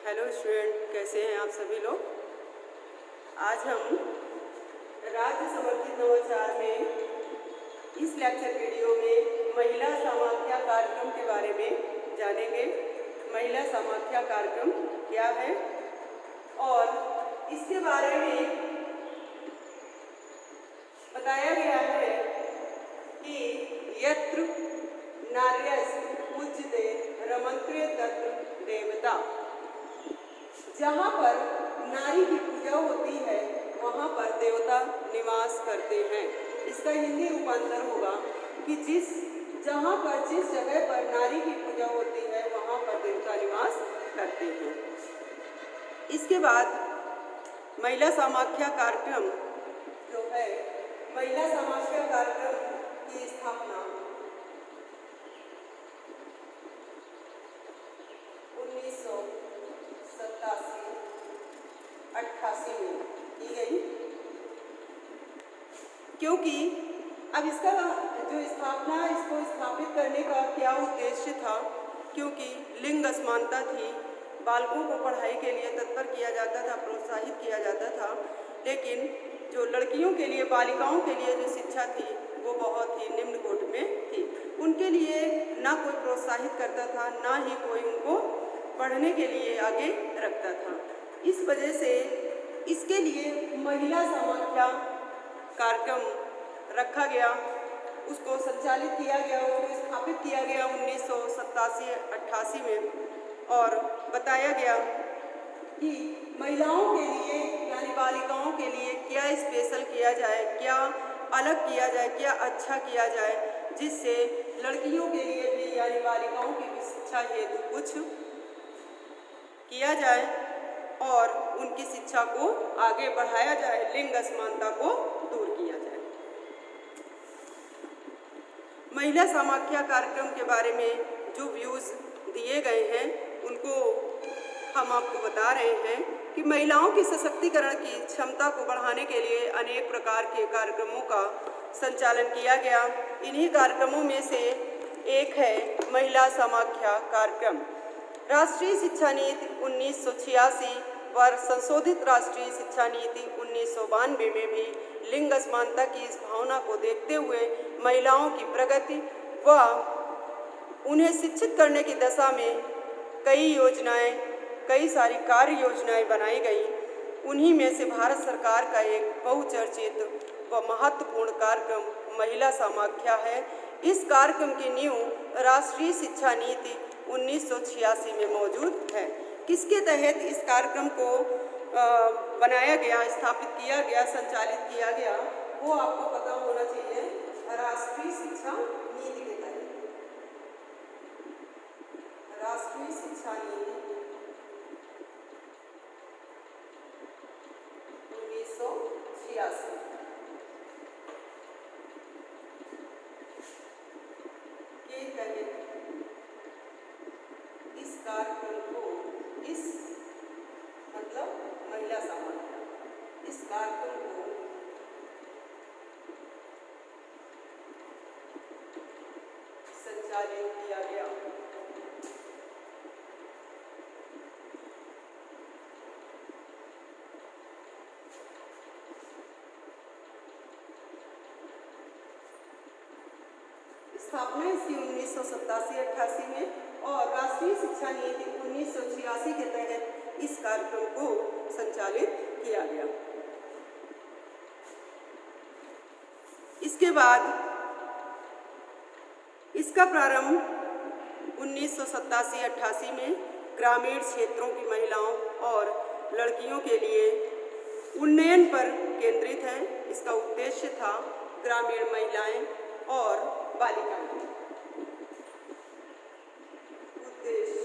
Hello student, कैसे हैं आप सभी लोग। आज हम राज्य समर्थित नवाचार में इस लेक्चर वीडियो में महिला समाख्या कार्यक्रम के बारे में जानेंगे। महिला समाख्या कार्यक्रम क्या है और इसके बारे में बताया गया है कि यत्र नार्यस्तु पूज्यते रमन्ते तत्र देवता। जहाँ पर नारी की पूजा होती है वहाँ पर देवता निवास करते हैं। इसका हिंदी रूपांतर होगा कि जहाँ पर जिस जगह पर नारी की पूजा होती है वहाँ पर देवता निवास करते हैं। इसके बाद महिला समाख्या कार्यक्रम जो है, महिला समाख्या कार्यक्रम की स्थापना 1987-88 में की गई, क्योंकि अब इसका जो स्थापना, इसको स्थापित करने का क्या उद्देश्य था, क्योंकि लिंग असमानता थी। बालकों को पढ़ाई के लिए तत्पर किया जाता था, प्रोत्साहित किया जाता था, लेकिन जो लड़कियों के लिए, बालिकाओं के लिए जो शिक्षा थी वो बहुत ही निम्न कोटि में थी। उनके लिए ना कोई प्रोत्साहित करता था, ना ही कोई उनको पढ़ने के लिए आगे रखता था। इस वजह से इसके लिए महिला समाख्या कार्यक्रम रखा गया, उसको संचालित किया गया, उसको स्थापित किया गया 1987-88 में, और बताया गया कि महिलाओं के लिए यानी बालिकाओं के लिए क्या स्पेशल किया जाए, क्या अलग किया जाए, क्या अच्छा किया जाए, जिससे लड़कियों के लिए भी यानी बालिकाओं की भी शिक्षा हेतु कुछ किया जाए और उनकी शिक्षा को आगे बढ़ाया जाए, लिंग असमानता को दूर किया जाए। महिला समाख्या कार्यक्रम के बारे में जो व्यूज़ दिए गए हैं उनको हम आपको बता रहे हैं कि महिलाओं की सशक्तिकरण की क्षमता को बढ़ाने के लिए अनेक प्रकार के कार्यक्रमों का संचालन किया गया। इन्हीं कार्यक्रमों में से एक है महिला समाख्या कार्यक्रम। राष्ट्रीय शिक्षा नीति 1986 व संशोधित राष्ट्रीय शिक्षा नीति 1992 में भी लिंग असमानता की इस भावना को देखते हुए महिलाओं की प्रगति व उन्हें शिक्षित करने की दिशा में कई सारी कार्य योजनाएं बनाई गई। उन्हीं में से भारत सरकार का एक बहुचर्चित व महत्वपूर्ण कार्यक्रम महिला समाख्या है। इस कार्यक्रम की नींव राष्ट्रीय शिक्षा नीति 1986 में मौजूद है। किसके तहत इस कार्यक्रम को बनाया गया, स्थापित किया गया, संचालित किया गया, वो आपको पता होना चाहिए। राष्ट्रीय शिक्षा नीति के तहत, राष्ट्रीय शिक्षा नीति 1986 के तहत इस कार्यक्रम को, इस मतलब महिला समाख्या, इस कार्यक्रम को संचालित किया गया। स्थापना इसकी 1987-88 में और राष्ट्रीय शिक्षा नीति 1986 के तहत इस कार्यक्रम को संचालित किया गया। इसके बाद इसका प्रारंभ 1987-88 में ग्रामीण क्षेत्रों की महिलाओं और लड़कियों के लिए उन्नयन पर केंद्रित है। इसका उद्देश्य था ग्रामीण महिलाएं और बालिकाएं। उद्देश्य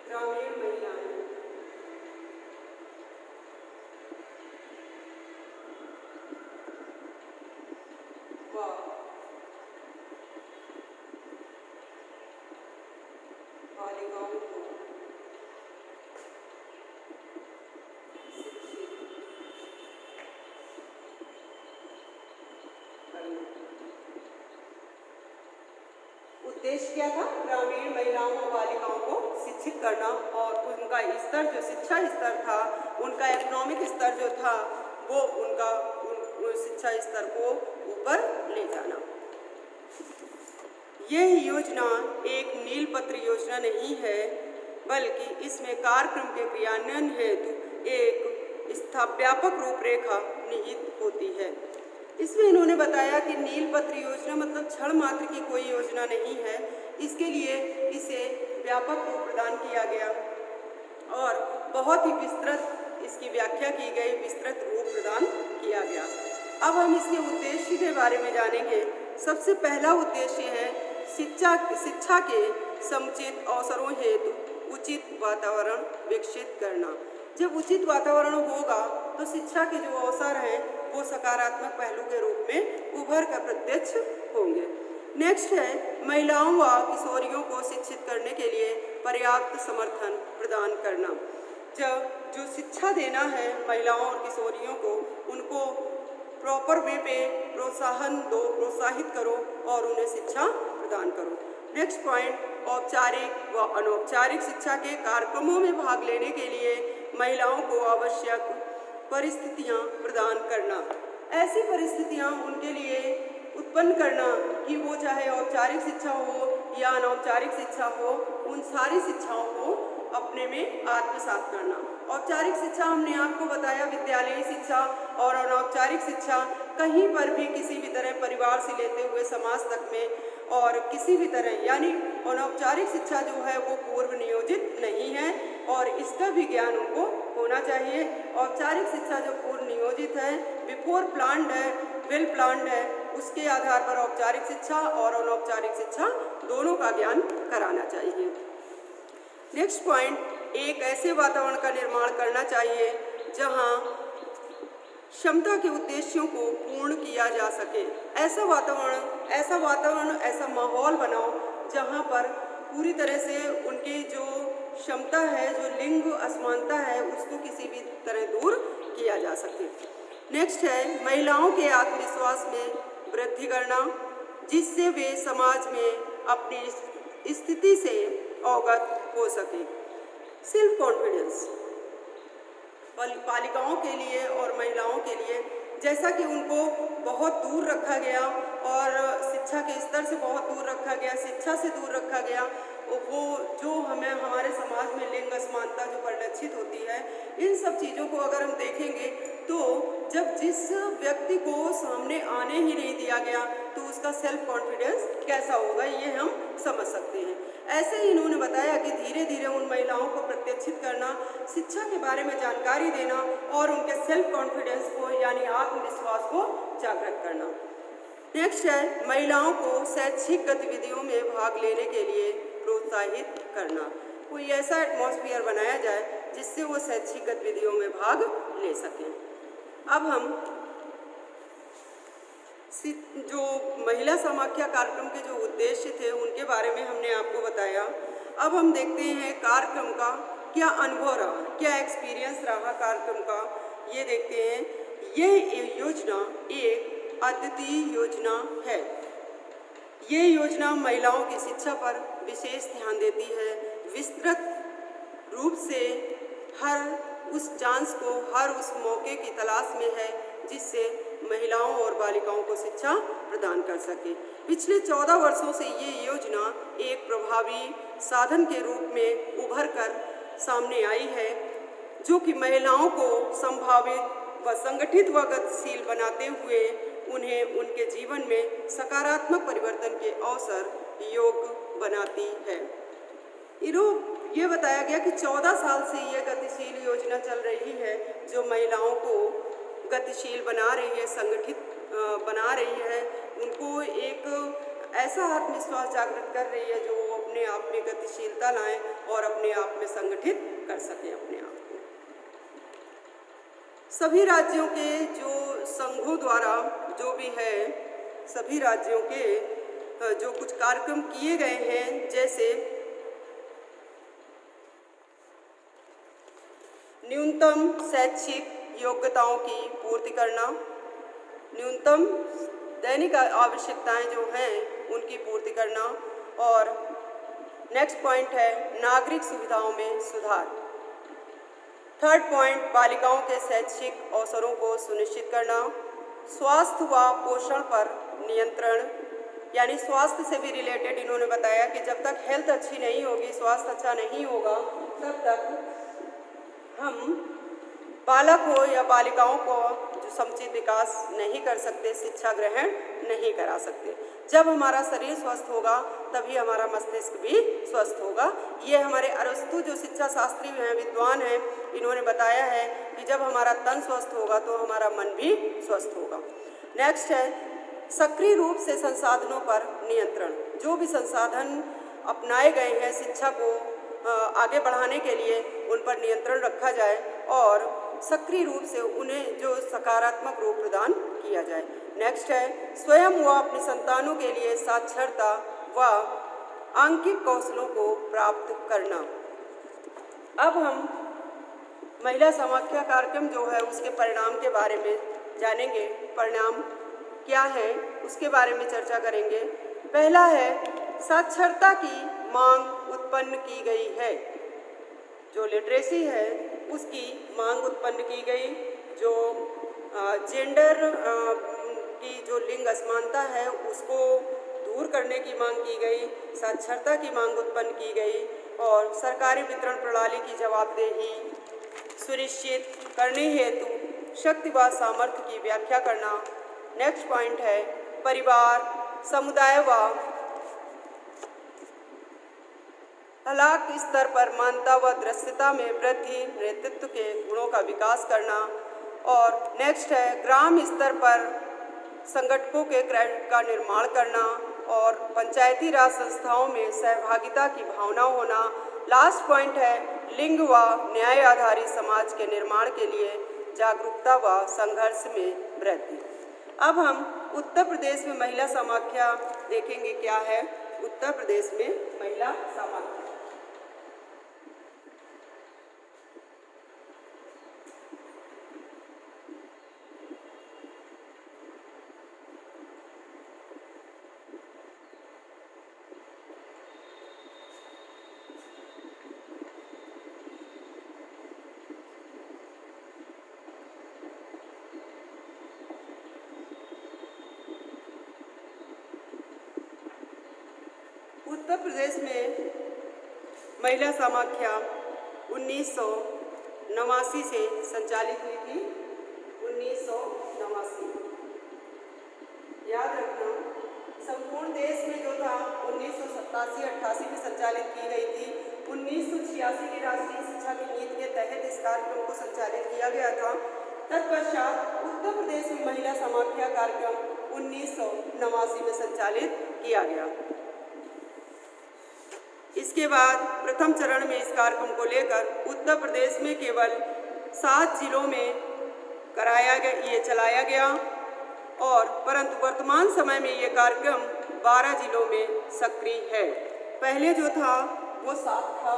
ग्रामीण महिलाएं व बालिकाओं को शिक्षित उद्देश्य क्या था? ग्रामीण महिलाओं और बालिकाओं को शिक्षित करना और उनका स्तर, जो शिक्षा स्तर था, उनका इकोनॉमिक स्तर जो था, वो उनका शिक्षा स्तर को ऊपर ले जाना। यह योजना एक नीलपत्र योजना नहीं है, बल्कि इसमें कार्यक्रम के क्रियान्वयन हेतु एक व्यापक रूपरेखा निहित होती है। इसमें इन्होंने बताया कि नीलपत्र योजना मतलब क्षण मात्र की कोई योजना नहीं है, इसके लिए इसे व्यापक रूप प्रदान किया गया और बहुत ही विस्तृत इसकी व्याख्या की गई, विस्तृत रूप प्रदान किया गया। अब हम इसके उद्देश्य के बारे में जानेंगे। सबसे पहला उद्देश्य है शिक्षा के समुचित अवसरों हेतु उचित वातावरण विकसित करना। जब उचित वातावरण होगा तो शिक्षा के जो अवसर हैं वो सकारात्मक पहलू के रूप में उभर कर प्रत्यक्ष होंगे। नेक्स्ट है महिलाओं व किशोरियों को शिक्षित करने के लिए पर्याप्त समर्थन प्रदान करना। जब जो शिक्षा देना है महिलाओं और किशोरियों को, उनको प्रॉपर वे पे प्रोत्साहन दो, प्रोत्साहित करो और उन्हें शिक्षा प्रदान करो। नेक्स्ट पॉइंट, औपचारिक व अनौपचारिक शिक्षा के कार्यक्रमों में भाग लेने के लिए महिलाओं को आवश्यक परिस्थितियां प्रदान करना। ऐसी परिस्थितियां उनके लिए उत्पन्न करना कि वो चाहे औपचारिक शिक्षा हो या अनौपचारिक शिक्षा हो, उन सारी शिक्षाओं को अपने में आत्मसात करना। औपचारिक शिक्षा हमने आपको बताया विद्यालयी शिक्षा, और अनौपचारिक शिक्षा कहीं पर भी किसी भी तरह परिवार से लेते हुए समाज तक में और किसी भी तरह, यानी अनौपचारिक शिक्षा जो है वो पूर्व नियोजित नहीं है और इसका भी ज्ञान उनको होना चाहिए। औपचारिक शिक्षा जो पूर्व नियोजित है, बिफोर प्लान्ड है, वेल प्लान्ड है, उसके आधार पर औपचारिक शिक्षा और अनौपचारिक शिक्षा दोनों का ज्ञान कराना चाहिए। नेक्स्ट पॉइंट, एक ऐसे वातावरण का निर्माण करना चाहिए जहां क्षमता के उद्देश्यों को पूर्ण किया जा सके। ऐसा वातावरण, ऐसा माहौल बनाओ जहां पर पूरी तरह से उनकी जो क्षमता है, जो लिंग असमानता है, उसको किसी भी तरह दूर किया जा सके। नेक्स्ट है महिलाओं के आत्मविश्वास में वृद्धि करना, जिससे वे समाज में अपनी स्थिति से अवगत हो सके। सेल्फ कॉन्फिडेंस बालिकाओं के लिए और महिलाओं के लिए, जैसा कि उनको बहुत दूर रखा गया और शिक्षा के स्तर से बहुत दूर रखा गया, शिक्षा से दूर रखा गया, वो जो हमें हमारे समाज में लिंग असमानता जो परिलक्षित होती है, इन सब चीज़ों को अगर हम देखेंगे तो जब जिस व्यक्ति को सामने आने ही नहीं दिया गया तो उसका सेल्फ कॉन्फिडेंस कैसा होगा, ये हम समझ सकते हैं। ऐसे ही इन्होंने बताया कि धीरे धीरे उन महिलाओं को प्रत्यक्षित करना, शिक्षा के बारे में जानकारी देना और उनके सेल्फ कॉन्फिडेंस को यानी आत्मविश्वास को जागृत करना। नेक्स्ट है महिलाओं को शैक्षिक गतिविधियों में भाग लेने के लिए प्रोत्साहित करना। कोई ऐसा एटमॉस्फेयर बनाया जाए जिससे वो शैक्षिक गतिविधियों में भाग ले सकें। अब हम जो महिला समाख्या कार्यक्रम के जो उद्देश्य थे उनके बारे में हमने आपको बताया। अब हम देखते हैं कार्यक्रम का क्या अनुभव रहा, क्या एक्सपीरियंस रहा कार्यक्रम का, ये देखते हैं। यह योजना एक अद्वितीय योजना है। ये योजना महिलाओं की शिक्षा पर विशेष ध्यान देती है, विस्तृत रूप से हर उस चांस को, हर उस मौके की तलाश में है जिससे महिलाओं और बालिकाओं को शिक्षा प्रदान कर सके। पिछले 14 वर्षों से ये योजना एक प्रभावी साधन के रूप में उभर कर सामने आई है, जो कि महिलाओं को संभावित व संगठित व गतिशील बनाते हुए उन्हें उनके जीवन में सकारात्मक परिवर्तन के अवसर योग्य बनाती है। ये बताया गया कि 14 साल से यह गतिशील योजना चल रही है जो महिलाओं को गतिशील बना रही है, संगठित बना रही है, उनको एक ऐसा आत्मविश्वास जागृत कर रही है जो वो अपने आप में गतिशीलता लाएं और अपने आप में संगठित कर सकें अपने आप को। सभी राज्यों के जो संघों द्वारा जो भी है, सभी राज्यों के जो कुछ कार्यक्रम किए गए हैं, जैसे न्यूनतम शैक्षिक योग्यताओं की पूर्ति करना, न्यूनतम दैनिक आवश्यकताएं जो हैं उनकी पूर्ति करना, और नेक्स्ट पॉइंट है नागरिक सुविधाओं में सुधार। थर्ड पॉइंट बालिकाओं के शैक्षिक अवसरों को सुनिश्चित करना। स्वास्थ्य व पोषण पर नियंत्रण, यानी स्वास्थ्य से भी रिलेटेड इन्होंने बताया कि जब तक हेल्थ अच्छी नहीं होगी, स्वास्थ्य अच्छा नहीं होगा, तब तक हम बालक हो या बालिकाओं को जो समुचित विकास नहीं कर सकते, शिक्षा ग्रहण नहीं करा सकते। जब हमारा शरीर स्वस्थ होगा तभी हमारा मस्तिष्क भी स्वस्थ होगा। ये हमारे अरस्तु जो शिक्षा शास्त्री हैं, विद्वान हैं, इन्होंने बताया है कि जब हमारा तन स्वस्थ होगा तो हमारा मन भी स्वस्थ होगा। नेक्स्ट है सक्रिय रूप से संसाधनों पर नियंत्रण। जो भी संसाधन अपनाए गए हैं शिक्षा को आगे बढ़ाने के लिए, उन पर नियंत्रण रखा जाए और सक्रिय रूप से उन्हें जो सकारात्मक रूप प्रदान किया जाए। नेक्स्ट है स्वयं व अपनी संतानों के लिए साक्षरता व आंकिक कौशलों को प्राप्त करना। अब हम महिला समाख्या कार्यक्रम जो है उसके परिणाम के बारे में जानेंगे। परिणाम क्या है उसके बारे में चर्चा करेंगे। पहला है साक्षरता की मांग उत्पन्न की गई है। जो लिटरेसी है उसकी मांग उत्पन्न की गई। जो जेंडर की जो लिंग असमानता है उसको दूर करने की मांग की गई। साक्षरता की मांग उत्पन्न की गई और सरकारी वितरण प्रणाली की जवाबदेही सुनिश्चित करने हेतु शक्ति व सामर्थ्य की व्याख्या करना। नेक्स्ट पॉइंट है परिवार, समुदाय व ब्लॉक स्तर पर मानता व दृश्यता में वृद्धि, नेतृत्व के गुणों का विकास करना। और नेक्स्ट है ग्राम स्तर पर संगठनों के क्रेडिट का निर्माण करना और पंचायती राज संस्थाओं में सहभागिता की भावना होना। लास्ट पॉइंट है लिंग व न्याय आधारित समाज के निर्माण के लिए जागरूकता व संघर्ष में वृद्धि। अब हम उत्तर प्रदेश में महिला समाख्या देखेंगे। क्या है उत्तर प्रदेश में महिला समाख्या? उत्तर प्रदेश में महिला समाख्या 1989 से संचालित हुई थी। 1989 याद रखना। संपूर्ण देश में जो था 1987-88 में संचालित की गई थी। 1986 की राष्ट्रीय शिक्षा की नीति के तहत इस कार्यक्रम को संचालित किया गया था। तत्पश्चात उत्तर प्रदेश में महिला समाख्या कार्यक्रम 1989 में संचालित किया गया। इसके बाद प्रथम चरण में इस कार्यक्रम को लेकर उत्तर प्रदेश में केवल 7 जिलों में चलाया गया और परंतु वर्तमान समय में ये कार्यक्रम 12 जिलों में सक्रिय है। पहले जो था वो 7 था।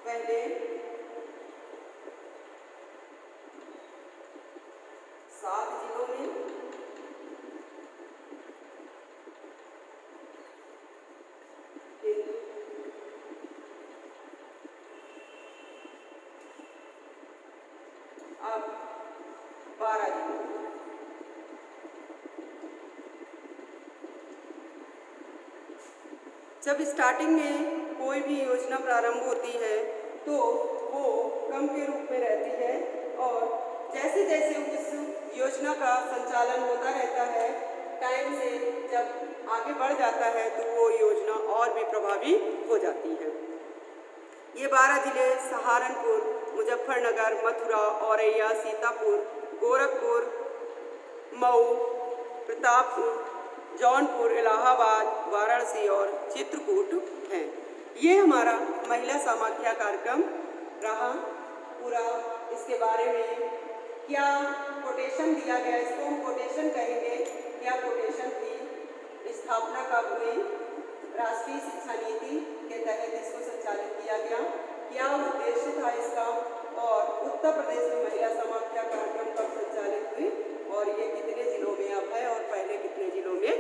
पहले 7 जिलों में अब 12 जिलों। जब स्टार्टिंग में कोई भी योजना प्रारंभ होती है तो वो क्रम के रूप में रहती है और जैसे जैसे उस योजना का संचालन होता रहता है, टाइम से जब आगे बढ़ जाता है तो वो योजना और भी प्रभावी हो जाती है। ये 12 जिले सहारनपुर, मुजफ्फरनगर, मथुरा, औरैया, सीतापुर, गोरखपुर, मऊ, प्रतापपुर, जौनपुर, इलाहाबाद, वाराणसी और चित्रकूट हैं। ये हमारा महिला समाख्या कार्यक्रम रहा पूरा। इसके बारे में क्या कोटेशन दिया गया, इसको हम कोटेशन कहेंगे। क्या कोटेशन थी? स्थापना कब हुई? राष्ट्रीय शिक्षा नीति के तहत इसको संचालित किया गया। क्या उद्देश्य था इसका? और उत्तर प्रदेश में महिला समाख्या कार्यक्रम कब संचालित हुई और ये कितने जिलों में अब है और पहले कितने जिलों में